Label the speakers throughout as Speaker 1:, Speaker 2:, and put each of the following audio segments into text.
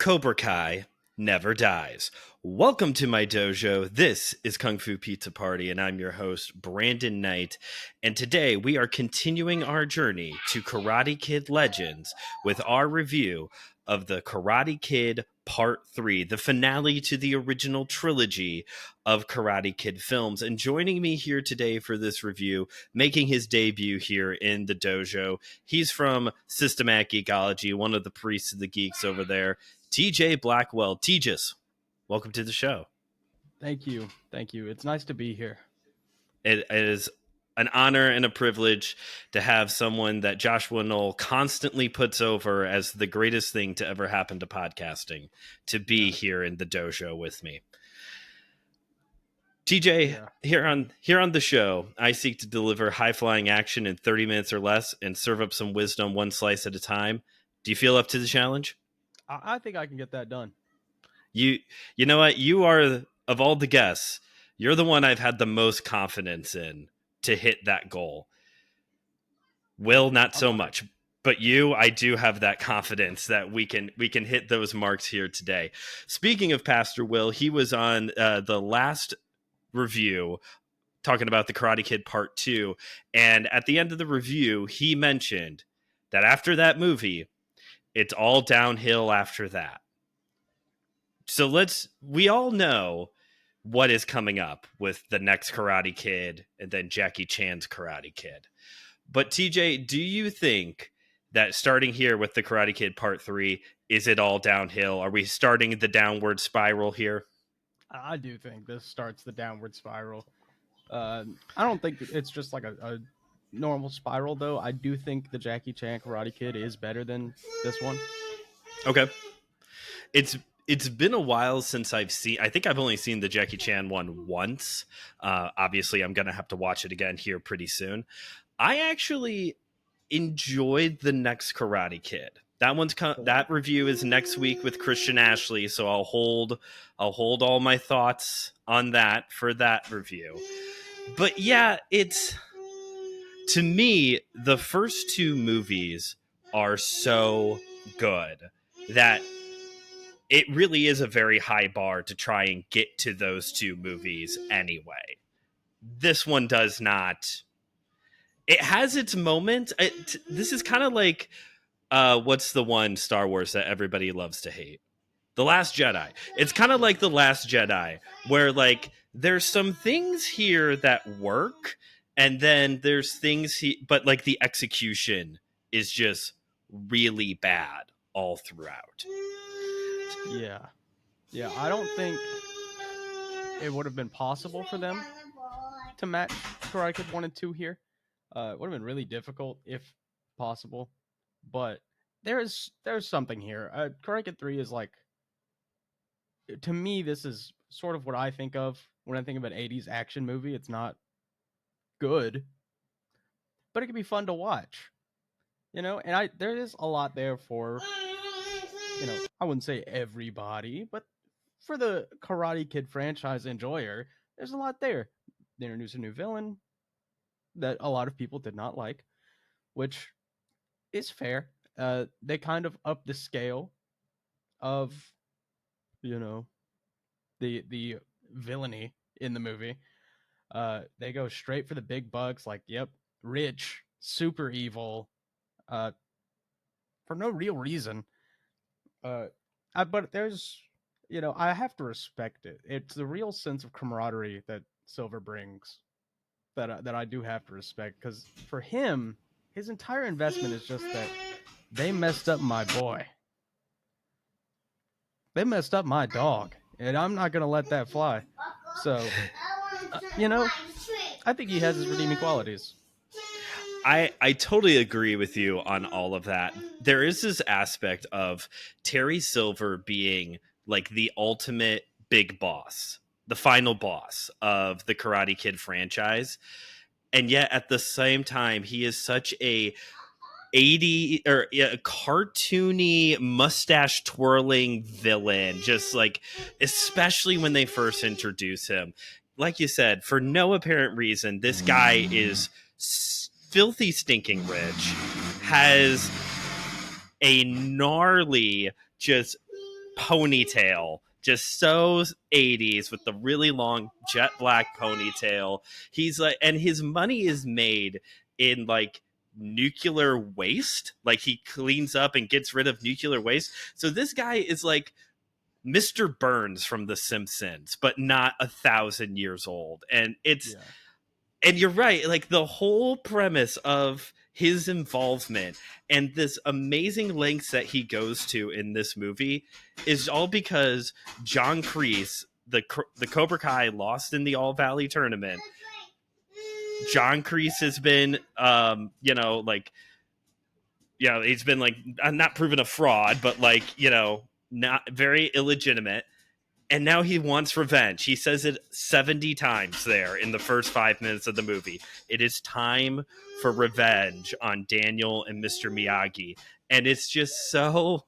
Speaker 1: Cobra Kai never dies. Welcome to my dojo. This is KungFuPizzaPrty, and I'm your host, Brandon Knight. And today we are continuing our journey to Karate Kid Legends with our review of the Karate Kid Part 3, the finale to the original trilogy of Karate Kid films. And joining me here today for this review, making his debut here in the dojo, he's from Systematic Geekology, one of the priests of the geeks over there, TJ Blackwell. Tejas, welcome to the show.
Speaker 2: Thank you. It's nice to be here.
Speaker 1: It is an honor and a privilege to have someone that Joshua Knoll constantly puts over as the greatest thing to ever happen to podcasting to be here in the dojo with me. TJ, here on the show, I seek to deliver high-flying action in 30 minutes or less and serve up some wisdom one slice at a time. Do you feel up to the challenge?
Speaker 2: I think I can get that done.
Speaker 1: You know what? You are, of all the guests, you're the one I've had the most confidence in to hit that goal. Will, not so much. But you, I do have that confidence that we can hit those marks here today. Speaking of Pastor Will, he was on the last review talking about the Karate Kid Part 2. And at the end of the review, he mentioned that after that movie, it's all downhill after that. So we all know what is coming up with the next Karate Kid and then Jackie Chan's Karate Kid. But TJ, do you think that starting here with the Karate Kid Part 3, is it all downhill? Are we starting the downward spiral here?
Speaker 2: I do think this starts the downward spiral. I don't think it's just like a normal spiral, though. I do think the Jackie Chan Karate Kid is better than this one.
Speaker 1: Okay. It's been a while since I think I've only seen the Jackie Chan one once. Obviously, I'm going to have to watch it again here pretty soon. I actually enjoyed the next Karate Kid. That review is next week with Christian Ashley, so I'll hold all my thoughts on that for that review. But yeah, to me, the first two movies are so good that it really is a very high bar to try and get to those two movies anyway. This one does not. It has its moments. This is kind of like, what's the one Star Wars that everybody loves to hate? The Last Jedi. It's kind of like The Last Jedi, where like there's some things here that work, and then there's things but like the execution is just really bad all throughout.
Speaker 2: Yeah. I don't think it would have been possible for them to match Karate Kid 1 and 2 here. It would have been really difficult if possible, but there's something here. Karate Kid 3 is like, to me, this is sort of what I think of when I think of an 80s action movie. It's not good, but it can be fun to watch, and there is a lot there for, I wouldn't say everybody, but for the Karate Kid franchise enjoyer, there's a lot there. They introduced a new villain that a lot of people did not like, which is fair. They kind of up the scale of, the villainy in the movie. They go straight for the big bucks, like, yep, rich, super evil, for no real reason. But there's, I have to respect it. It's the real sense of camaraderie that Silver brings that I do have to respect, because for him, his entire investment is just that they messed up my boy. They messed up my dog, and I'm not going to let that fly. So, I think he has his redeeming qualities.
Speaker 1: I totally agree with you on all of that. There is this aspect of Terry Silver being like the ultimate big boss, the final boss of the Karate Kid franchise. And yet at the same time, he is such a cartoony, mustache twirling villain, just like, especially when they first introduce him. Like you said, for no apparent reason, this guy is filthy stinking rich, has a gnarly, just ponytail, just so 80s with the really long jet black ponytail. He's like, and his money is made in like nuclear waste. Like he cleans up and gets rid of nuclear waste. So this guy is like Mr. Burns from The Simpsons, but not 1,000 years old. And it's,
Speaker 2: Yeah.
Speaker 1: and you're right, like the whole premise of his involvement and this amazing lengths that he goes to in this movie is all because John Kreese, the Cobra Kai, lost in the All Valley tournament. John Kreese has been, he's been like not proven a fraud, but like, not very illegitimate. And now he wants revenge. He says it 70 times there in the first 5 minutes of the movie. It is time for revenge on Daniel and Mr. Miyagi. And it's just so.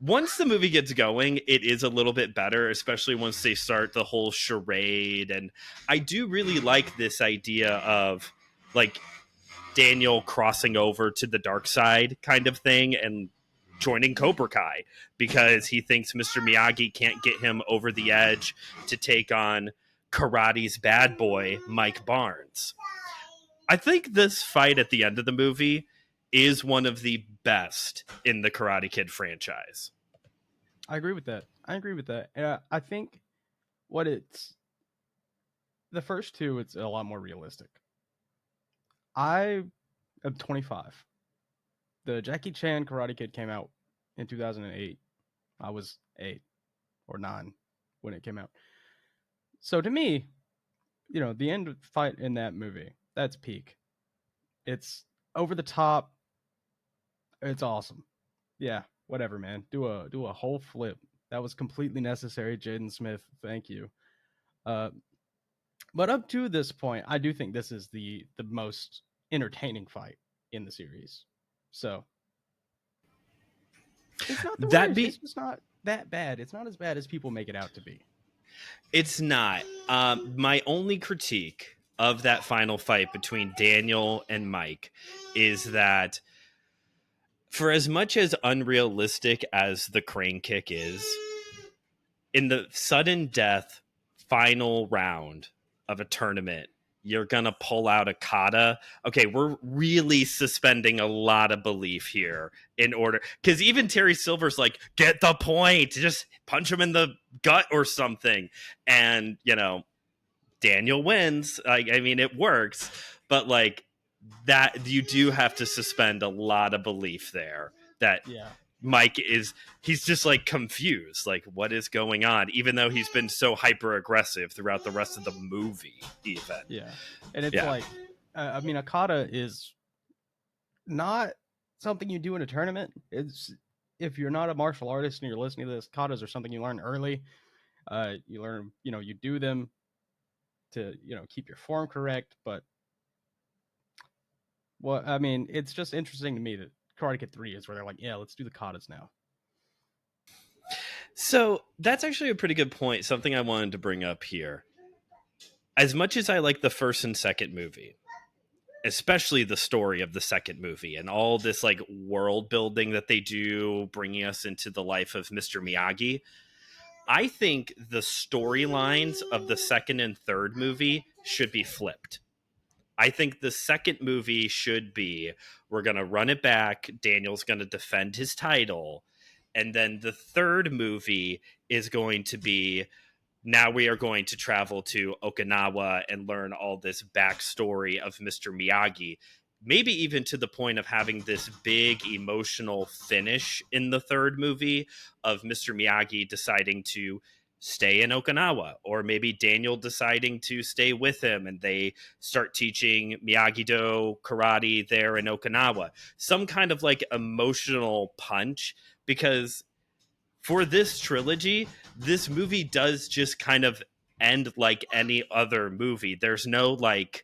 Speaker 1: Once the movie gets going, it is a little bit better, especially once they start the whole charade. And I do really like this idea of like Daniel crossing over to the dark side kind of thing and joining Cobra Kai because he thinks Mr. Miyagi can't get him over the edge to take on karate's bad boy, Mike Barnes. I think this fight at the end of the movie is one of the best in the Karate Kid franchise.
Speaker 2: I agree with that. I think the first two, it's a lot more realistic. I am 25. The Jackie Chan Karate Kid came out in 2008. I was 8 or 9 when it came out. So to me, the end fight in that movie, that's peak. It's over the top. It's awesome. Yeah, whatever, man. Do a whole flip. That was completely necessary, Jaden Smith. Thank you. But up to this point, I do think this is the most entertaining fight in the series. So it's not the worst. It's just not that bad. It's not as bad as people make it out to be.
Speaker 1: It's not. My only critique of that final fight between Daniel and Mike is that for as much as unrealistic as the crane kick is, in the sudden death final round of a tournament, you're going to pull out a kata. Okay, we're really suspending a lot of belief here in order. Because even Terry Silver's like, get the point. Just punch him in the gut or something. And, Daniel wins. I mean, it works. But, like, that you do have to suspend a lot of belief there. That Mike he's just like confused, like what is going on, even though he's been so hyper aggressive throughout the rest of the movie even.
Speaker 2: Yeah. And it's like, I mean, a kata is not something you do in a tournament. It's, if you're not a martial artist and you're listening to this, katas are something you learn early. You learn, you do them to, keep your form correct. But, well, I mean, it's just interesting to me that Karate Kid 3 is where they're like, yeah, let's do the katas now.
Speaker 1: So that's actually a pretty good point. Something I wanted to bring up here. As much as I like the first and second movie, especially the story of the second movie and all this like world building that they do, bringing us into the life of Mr. Miyagi, I think the storylines of the second and third movie should be flipped. I think the second movie should be, we're going to run it back. Daniel's going to defend his title. And then the third movie is going to be, now we are going to travel to Okinawa and learn all this backstory of Mr. Miyagi. Maybe even to the point of having this big emotional finish in the third movie of Mr. Miyagi deciding to stay in Okinawa, or maybe Daniel deciding to stay with him and they start teaching Miyagi-Do karate there in Okinawa. Some kind of like emotional punch, because for this trilogy, this movie does just kind of end like any other movie. There's no like,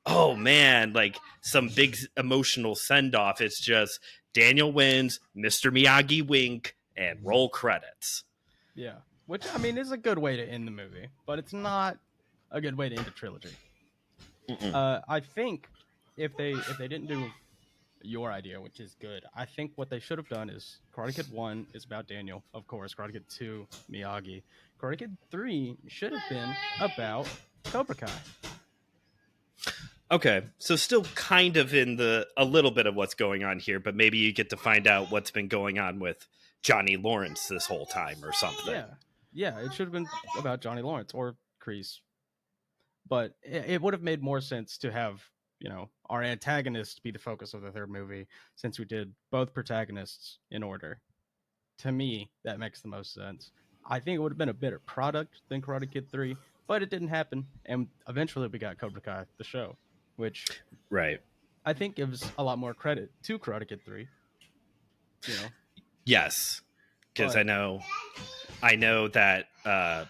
Speaker 1: oh man, like some big emotional send-off. It's just Daniel wins, Mr. Miyagi wink, and roll credits.
Speaker 2: Yeah. Which, I mean, is a good way to end the movie, but it's not a good way to end a trilogy. I think if they didn't do, your idea, which is good. I think what they should have done is Karate Kid 1 is about Daniel, of course. Karate Kid 2, Miyagi. Karate Kid 3 should have been about Cobra Kai.
Speaker 1: Okay, so still kind of in a little bit of what's going on here, but maybe you get to find out what's been going on with Johnny Lawrence this whole time or something.
Speaker 2: Yeah, it should have been about Johnny Lawrence or Kreese. But it would have made more sense to have, our antagonist be the focus of the third movie, since we did both protagonists in order. To me, that makes the most sense. I think it would have been a better product than Karate Kid 3, but it didn't happen. And eventually we got Cobra Kai, the show, which
Speaker 1: Right.
Speaker 2: I think gives a lot more credit to Karate Kid 3.
Speaker 1: Yes, because
Speaker 2: But-
Speaker 1: I know that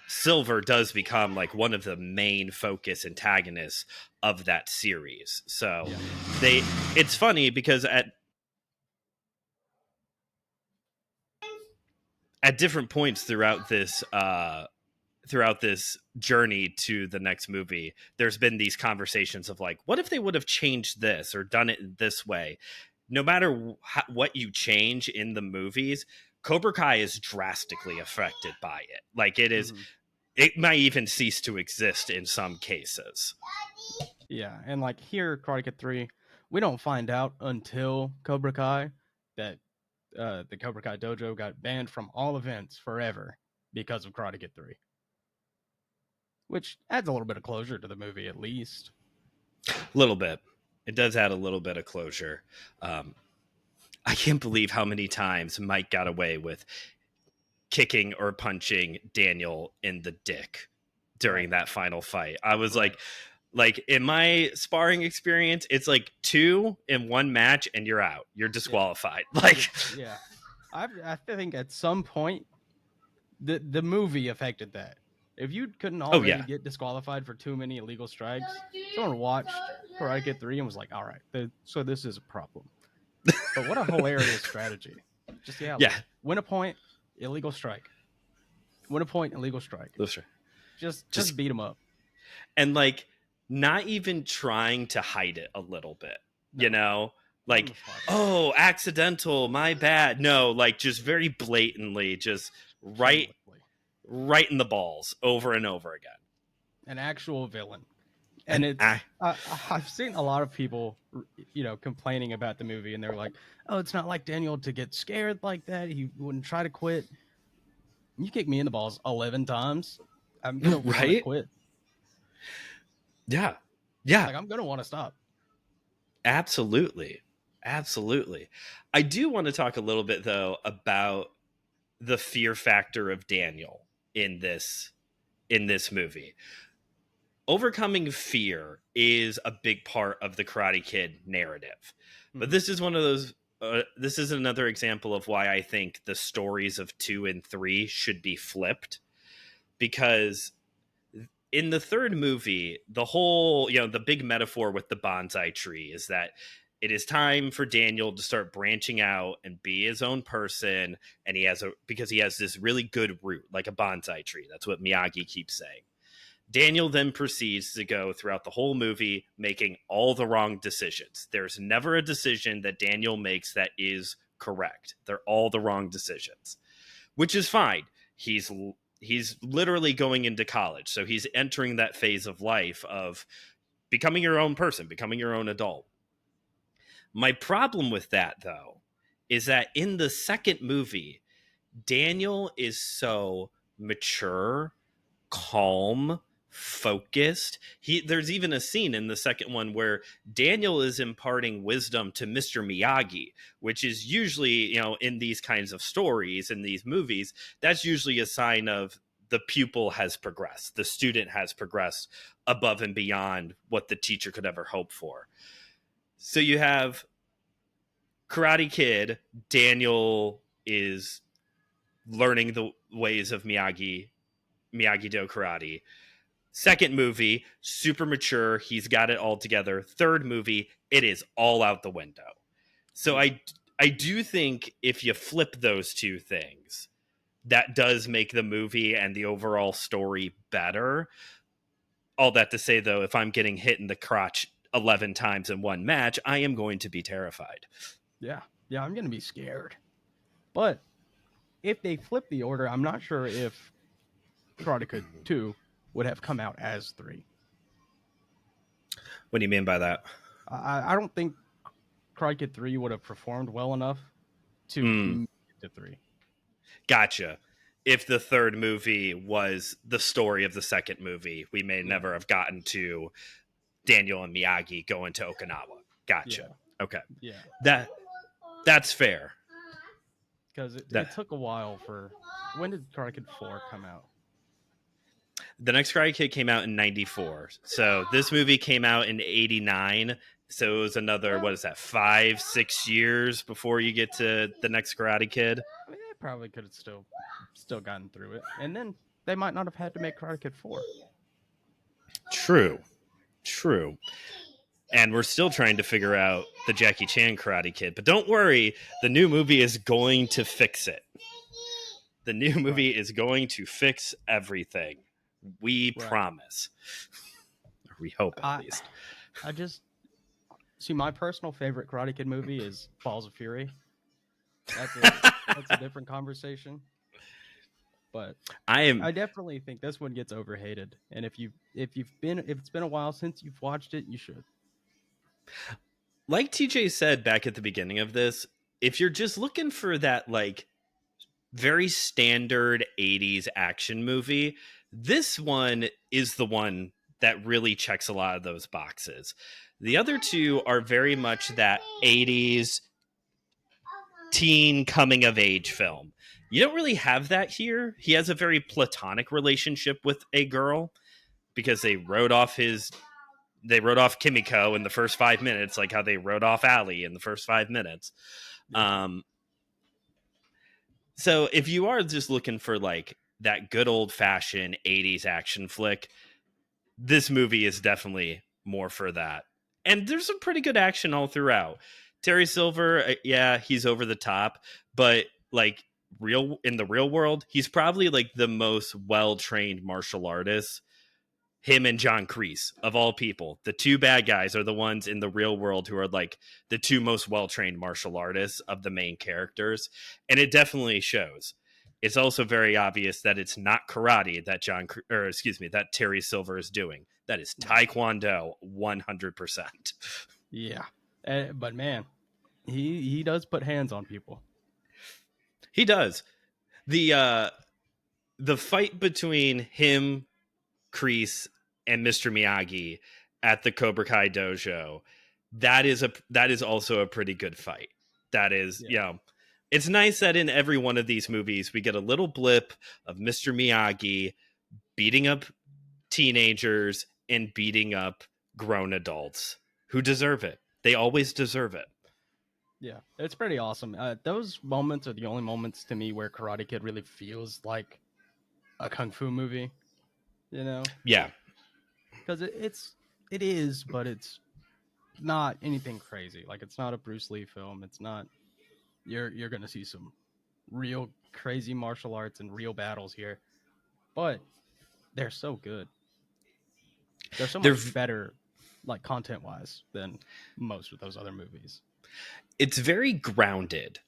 Speaker 1: Silver does become like one of the main focus antagonists of that series. So it's funny because at different points throughout this journey to the next movie, there's been these conversations of like, what if they would have changed this or done it this way? No matter what you change in the movies, Cobra Kai is drastically affected by it. Like it is, it might even cease to exist in some cases.
Speaker 2: Yeah, and like here, Karate Kid 3, we don't find out until Cobra Kai that the Cobra Kai dojo got banned from all events forever because of Karate Kid 3. Which adds a little bit of closure to the movie, at least.
Speaker 1: A little bit. It does add a little bit of closure. I can't believe how many times Mike got away with kicking or punching Daniel in the dick during that final fight. I was like in my sparring experience, it's like 2 in one match and you're out. You're disqualified.
Speaker 2: Yeah. I think at some point the movie affected that. If you couldn't already get disqualified for too many illegal strikes, someone watched Karate Kid 3 and was like, all right, so this is a problem. But what a hilarious strategy. Just, win a point, illegal strike. Win a point, illegal strike. Just beat them up.
Speaker 1: And like, not even trying to hide it a little bit, you know? Like, oh, accidental, my bad. No, like just very blatantly, just right in the balls over and over again.
Speaker 2: An actual villain. And I've seen a lot of people, complaining about the movie, and they're like, oh, it's not like Daniel to get scared like that. He wouldn't try to quit. You kick me in the balls 11 times, I'm going to want to quit.
Speaker 1: Yeah.
Speaker 2: Like, I'm going to want to stop.
Speaker 1: Absolutely. I do want to talk a little bit, though, about the fear factor of Daniel in this movie. Overcoming fear is a big part of the Karate Kid narrative. But this is one of those this is another example of why I think the stories of 2 and 3 should be flipped, because in the third movie, the whole, the big metaphor with the bonsai tree is that it is time for Daniel to start branching out and be his own person, and because he has this really good root, like a bonsai tree. That's what Miyagi keeps saying. Daniel then proceeds to go throughout the whole movie making all the wrong decisions. There's never a decision that Daniel makes that is correct. They're all the wrong decisions, which is fine. He's literally going into college, so he's entering that phase of life of becoming your own person, becoming your own adult. My problem with that, though, is that in the second movie, Daniel is so mature, calm, focused. There's even a scene in the second one where Daniel is imparting wisdom to Mr. Miyagi, which is usually, in these kinds of stories, in these movies, that's usually a sign of the pupil has progressed. The student has progressed above and beyond what the teacher could ever hope for. So you have Karate Kid, Daniel is learning the ways of Miyagi-Do karate. Second movie, super mature. He's got it all together. Third movie, it is all out the window. So I do think if you flip those two things, that does make the movie and the overall story better. All that to say, though, if I'm getting hit in the crotch 11 times in one match, I am going to be terrified.
Speaker 2: Yeah, I'm gonna be scared. But if they flip the order, I'm not sure if Karate Kid 2 would have come out as 3.
Speaker 1: What do you mean by that?
Speaker 2: I don't think Karate Kid 3 would have performed well enough to make it to 3.
Speaker 1: Gotcha. If the third movie was the story of the second movie, we may never have gotten to Daniel and Miyagi going to Okinawa. Gotcha.
Speaker 2: Yeah.
Speaker 1: Okay.
Speaker 2: Yeah.
Speaker 1: That's fair.
Speaker 2: Because it took a while for... When did Karate Kid 4 come out?
Speaker 1: The next Karate Kid came out in 94. So this movie came out in 89. So it was another, what is that, 5-6 years before you get to the next Karate Kid?
Speaker 2: I mean, they probably could have still gotten through it. And then they might not have had to make Karate Kid 4.
Speaker 1: True. And we're still trying to figure out the Jackie Chan Karate Kid. But don't worry, the new movie is going to fix it. The new movie is going to fix everything. We promise. Or we hope, at least.
Speaker 2: I just... See, my personal favorite Karate Kid movie is Balls of Fury. That's a different conversation. But I definitely think this one gets overhated. And if it's been a while since you've watched it, you should.
Speaker 1: Like TJ said back at the beginning of this, if you're just looking for that like very standard 80s action movie, this one is the one that really checks a lot of those boxes. The other two are very much that 80s teen coming of age film. You don't really have that here. He has a very platonic relationship with a girl because they wrote off Kimiko in the first 5 minutes, like how they wrote off Ali in the first 5 minutes. So if you are just looking for like that good old fashioned 80s action flick, this movie is definitely more for that. And there's some pretty good action all throughout. Terry Silver, yeah, he's over the top, but like in the real world, he's probably like the most well-trained martial artist. Him and John Kreese, of all people, the two bad guys are the ones in the real world who are like the two most well-trained martial artists of the main characters. And it definitely shows. It's also very obvious that it's not karate that Terry Silver is doing. That is Taekwondo 100%.
Speaker 2: Yeah. But man, he does put hands on people.
Speaker 1: He does. The fight between him, Kreese, and Mr. Miyagi at the Cobra Kai dojo, that is also a pretty good fight. That is, it's nice that in every one of these movies we get a little blip of Mr. Miyagi beating up teenagers and beating up grown adults who deserve it. They always deserve it.
Speaker 2: Yeah, it's pretty awesome. Those moments are the only moments to me where Karate Kid really feels like a kung fu movie. You know?
Speaker 1: Yeah.
Speaker 2: Because it is, but it's not anything crazy. Like, it's not a Bruce Lee film. It's not... You're going to see some real crazy martial arts and real battles here. But they're so good. They're so much better, like, content-wise than most of those other movies.
Speaker 1: It's very grounded.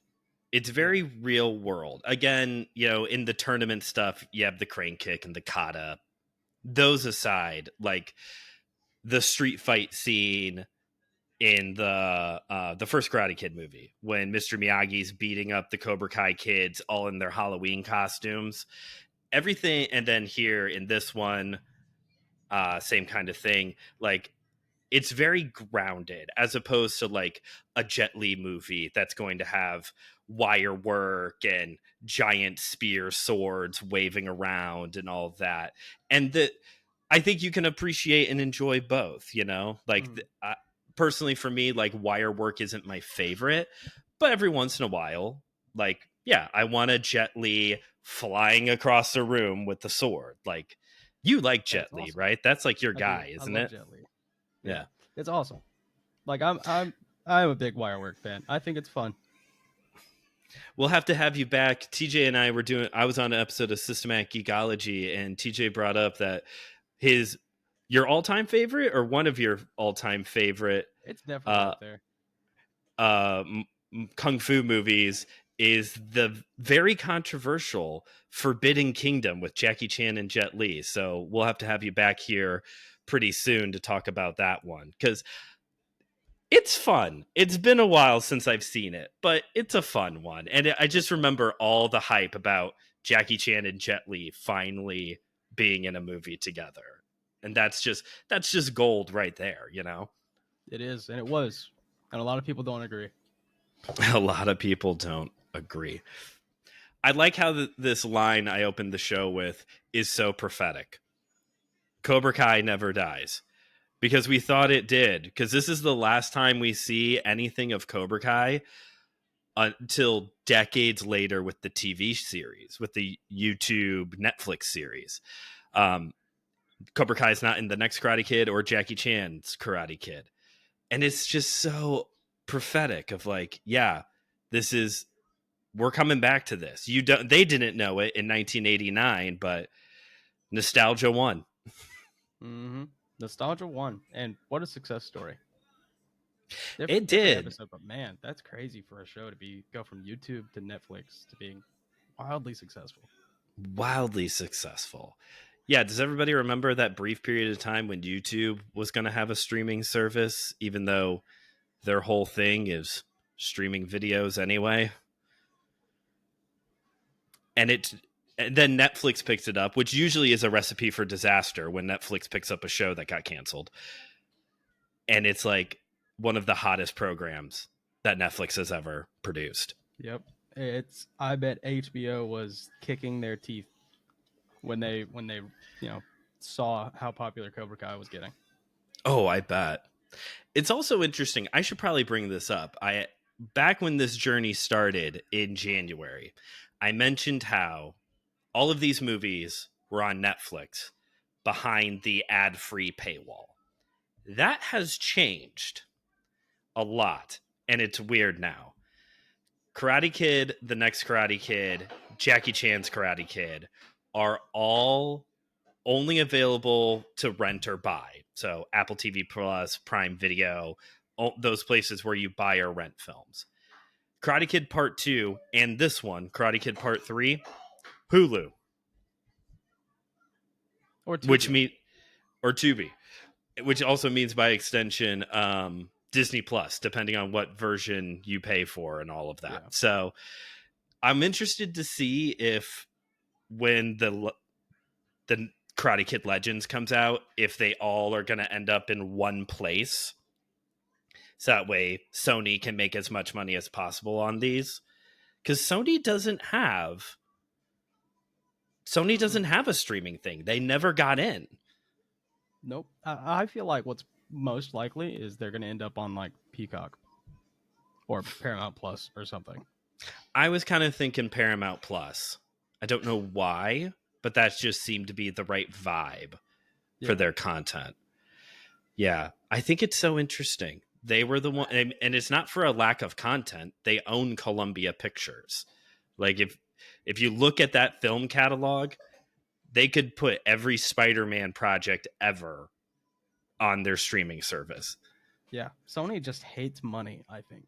Speaker 1: It's very real world. Again, in the tournament stuff, you have the crane kick and the kata. Those aside, like the street fight scene in the first Karate Kid movie when Mr. Miyagi's beating up the Cobra Kai kids all in their Halloween costumes, everything. And then here in this one, same kind of thing. Like, it's very grounded as opposed to like a Jet Li movie that's going to have wire work and giant spear swords waving around and all that. And I think you can appreciate and enjoy both, personally for me, like wire work isn't my favorite, but every once in a while, like, yeah, I want a Jet Li flying across the room with the sword. Like, you like Jet Li, awesome. Right? That's like your guy, isn't it?
Speaker 2: Jet Li.
Speaker 1: Yeah,
Speaker 2: it's awesome. Like I'm a big wire work fan. I think it's fun.
Speaker 1: We'll have to have you back. TJ and I was on an episode of Systematic Geekology, and TJ brought up that his Your all-time favorite, or one of your all-time favorite
Speaker 2: It's definitely
Speaker 1: uh,
Speaker 2: up there.
Speaker 1: kung fu movies is the very controversial Forbidden Kingdom with Jackie Chan and Jet Li. So we'll have to have you back here pretty soon to talk about that one, because it's fun. It's been a while since I've seen it, but it's a fun one. And I just remember all the hype about Jackie Chan and Jet Li finally being in a movie together. And that's just gold right there, you know?
Speaker 2: It is, and it was. And a lot of people don't agree.
Speaker 1: A lot of people don't agree. I like how this line I opened the show with is so prophetic. Cobra Kai never dies, because we thought it did. Because this is the last time we see anything of Cobra Kai until decades later with the TV series, with the YouTube Netflix series. Cobra Kai is not in the next Karate Kid or Jackie Chan's Karate Kid. And it's just so prophetic of like, yeah, this is, we're coming back to this. They didn't know it in 1989, but nostalgia won.
Speaker 2: Mm-hmm. Nostalgia won, and what a success story.
Speaker 1: It
Speaker 2: Different
Speaker 1: did.
Speaker 2: episode, but man, that's crazy for a show to go from YouTube to Netflix to being wildly successful.
Speaker 1: Wildly successful. Yeah, does everybody remember that brief period of time when YouTube was going to have a streaming service, even though their whole thing is streaming videos anyway? And then Netflix picked it up, which usually is a recipe for disaster when Netflix picks up a show that got canceled. And it's like one of the hottest programs that Netflix has ever produced.
Speaker 2: Yep. I bet HBO was kicking their teeth when they saw how popular Cobra Kai was getting.
Speaker 1: Oh, I bet. It's also interesting. I should probably bring this up. Back when this journey started in January, I mentioned how all of these movies were on Netflix behind the ad-free paywall. That has changed a lot, and it's weird now. Karate Kid, The Next Karate Kid, Jackie Chan's Karate Kid are all only available to rent or buy. So Apple TV Plus, Prime Video, those places where you buy or rent films. Karate Kid Part 2 and this one, Karate Kid Part 3, Hulu.
Speaker 2: Or Tubi.
Speaker 1: Tubi, which also means by extension Disney Plus, depending on what version you pay for and all of that. Yeah. So I'm interested to see if when the Karate Kid Legends comes out, if they all are going to end up in one place. So that way Sony can make as much money as possible on these. Because Sony doesn't have a streaming thing. They never got in.
Speaker 2: Nope. I feel like what's most likely is they're going to end up on like Peacock or Paramount Plus or something.
Speaker 1: I was kind of thinking Paramount Plus. I don't know why, but that just seemed to be the right vibe for their content. Yeah, I think it's so interesting. They were the one, and it's not for a lack of content. They own Columbia Pictures. Like if you look at that film catalog, they could put every Spider-Man project ever on their streaming service.
Speaker 2: Yeah, Sony just hates money, I think.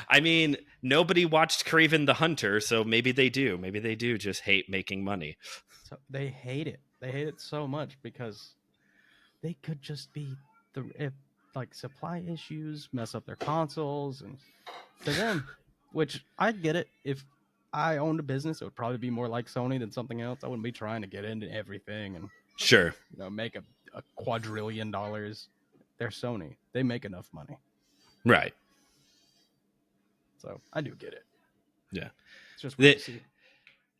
Speaker 1: I mean, nobody watched Kraven the Hunter, so maybe they do. Maybe they do just hate making money.
Speaker 2: So they hate it. They hate it so much because they could just be if supply issues mess up their consoles, and to them, which I get it. If I owned a business, it would probably be more like Sony than something else. I wouldn't be trying to get into everything and
Speaker 1: sure,
Speaker 2: make a quadrillion dollars. They're Sony. They make enough money.
Speaker 1: Right.
Speaker 2: So I do get it.
Speaker 1: Yeah.
Speaker 2: It's just weird to see.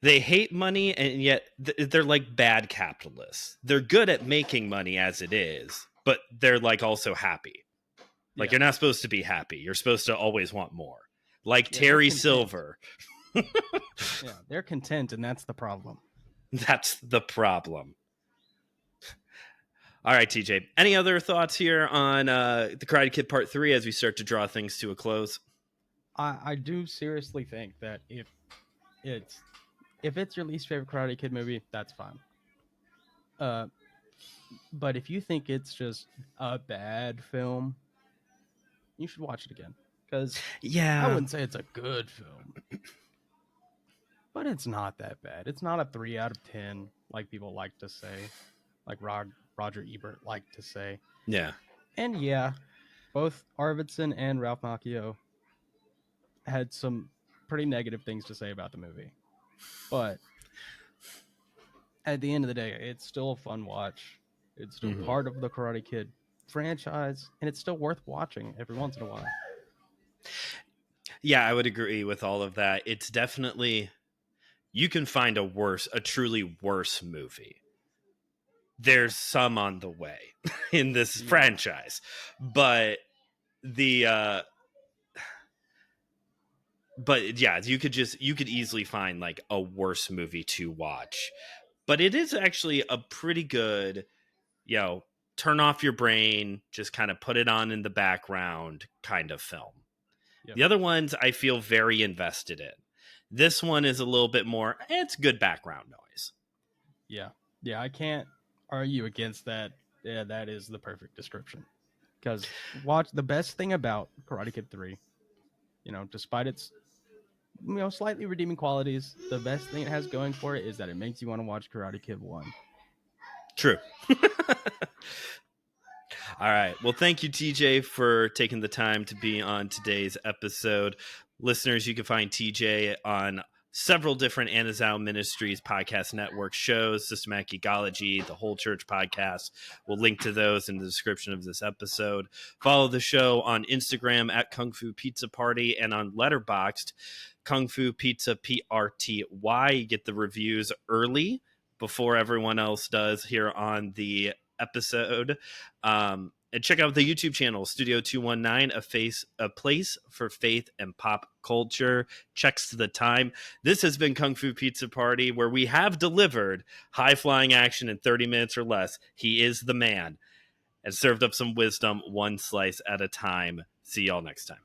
Speaker 1: They hate money, and yet they're like bad capitalists. They're good at making money as it is, but they're like also happy. Like you're not supposed to be happy. You're supposed to always want more. Like Terry Silver.
Speaker 2: Yeah, they're content, and that's the problem.
Speaker 1: That's the problem. All right, TJ. Any other thoughts here on the Karate Kid Part 3 as we start to draw things to a close?
Speaker 2: I do seriously think that if it's your least favorite Karate Kid movie, that's fine. But if you think it's just a bad film, you should watch it again. Because I
Speaker 1: Yeah.
Speaker 2: wouldn't say it's a good film, but it's not that bad. It's not a 3 out of 10 like people like to say, like Roger Ebert liked to say.
Speaker 1: Yeah.
Speaker 2: And yeah, both Arvidsson and Ralph Macchio had some pretty negative things to say about the movie. But at the end of the day, it's still a fun watch. It's still part of the Karate Kid franchise, and it's still worth watching every once in a while.
Speaker 1: Yeah, I would agree with all of that. It's definitely, you can find a truly worse movie. There's some on the way in this franchise, but but yeah, you could easily find like a worse movie to watch. But it is actually a pretty good, turn off your brain, just kind of put it on in the background kind of film.
Speaker 2: Yep.
Speaker 1: The other ones I feel very invested in. This one is a little bit more, it's good background noise.
Speaker 2: Yeah. Yeah, I can't argue against that. Yeah, that is the perfect description. Because watch the best thing about Karate Kid 3, despite its slightly redeeming qualities, the best thing it has going for it is that it makes you want to watch Karate Kid 1.
Speaker 1: True. All right. Well, thank you, TJ, for taking the time to be on today's episode. Listeners, you can find TJ on several different Anazao Ministries podcast network shows, Systematic Geekology, the Whole Church podcast. We'll link to those in the description of this episode. Follow the show on Instagram at KungFuPizzaPrty and on Letterboxd, KungFuPizzaPrty. You get the reviews early before everyone else does here on the episode. And check out the YouTube channel, Studio 219, a place for faith and pop culture. Checks to the time. This has been Kung Fu Pizza Party, where we have delivered high-flying action in 30 minutes or less. He is the man, and served up some wisdom one slice at a time. See y'all next time.